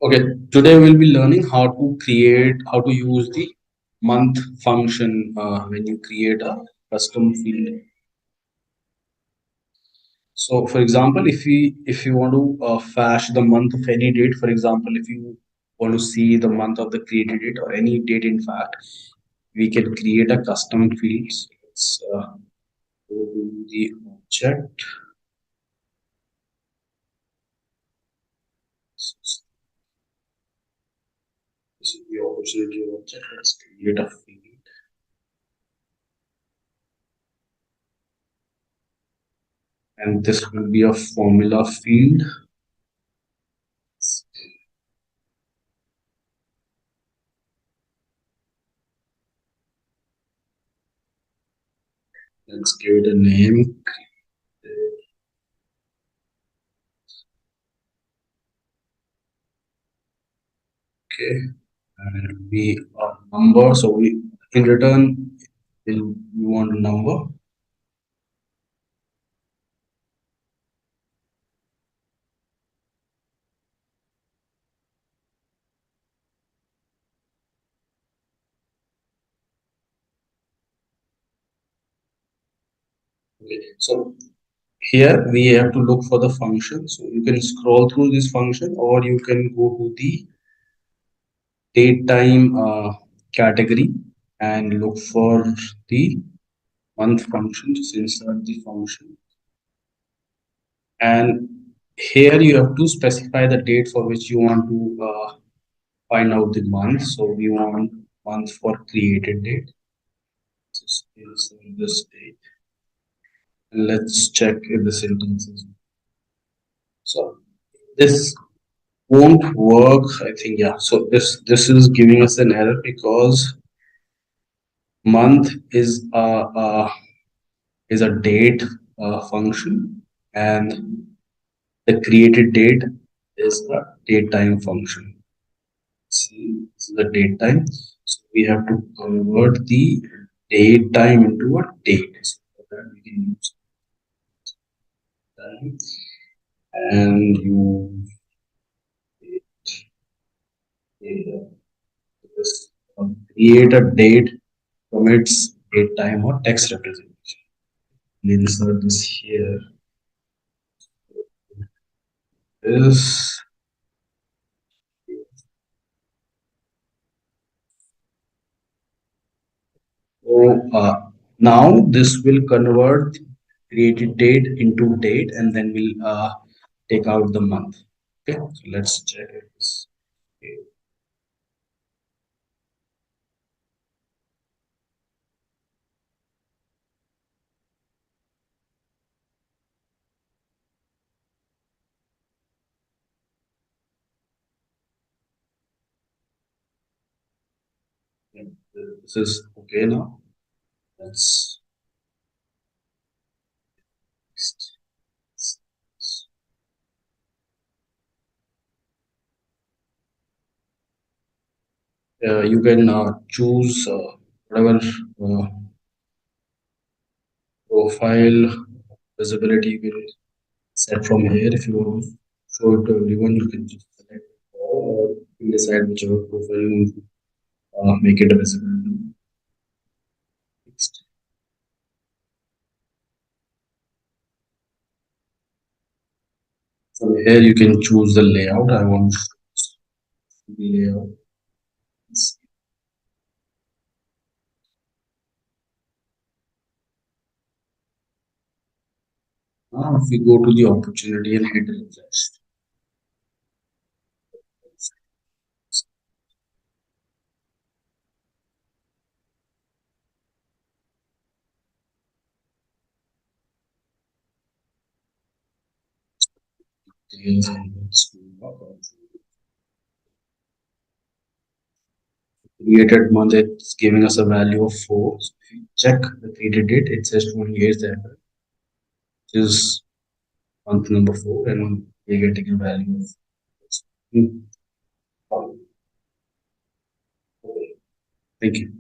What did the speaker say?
Okay, today we'll be learning how to use the month function when you create a custom field. So, for example, if you want to fetch the month of any date, for example, if you want to see the month of the created date or any date, in fact, we can create a custom field. So let's go to the object. This is the opportunity object. Let's create a field, and this will be a formula field. Let's give it a name. Okay, and it will be a number. So we in return we want a number. Okay, so here we have to look for the function. So you can scroll through this function, or you can go to the date time category and look for the month function. Just insert the function, and here you have to specify the date for which you want to find out the month. So we want month for created date. Just insert this date, and let's check if the syntax is. So this won't work. I think, yeah. So this is giving us an error because month is a date function, and the created date is a date time function. See, this is the date time. So we have to convert the date time into a date. So that we can use time, and you just create a date from its date time or text representation. We'll insert this here. This so now this will convert created date into date, and then we'll take out the month. Okay, so let's check this. Okay. Yeah, this is okay now. Let's you can choose whatever profile visibility you can set from here. If you want to show it to everyone, you can just select all, or you can decide whichever profile you want to make it visible to. Next. From here, you can choose the layout. I want the layout. Now, if we go to the opportunity and hit refresh, details and let's do created month, it's giving us a value of 4. So if you check the created date, it says 28th April, which is month number 4, and we're getting a value of. Hmm. Okay. Thank you.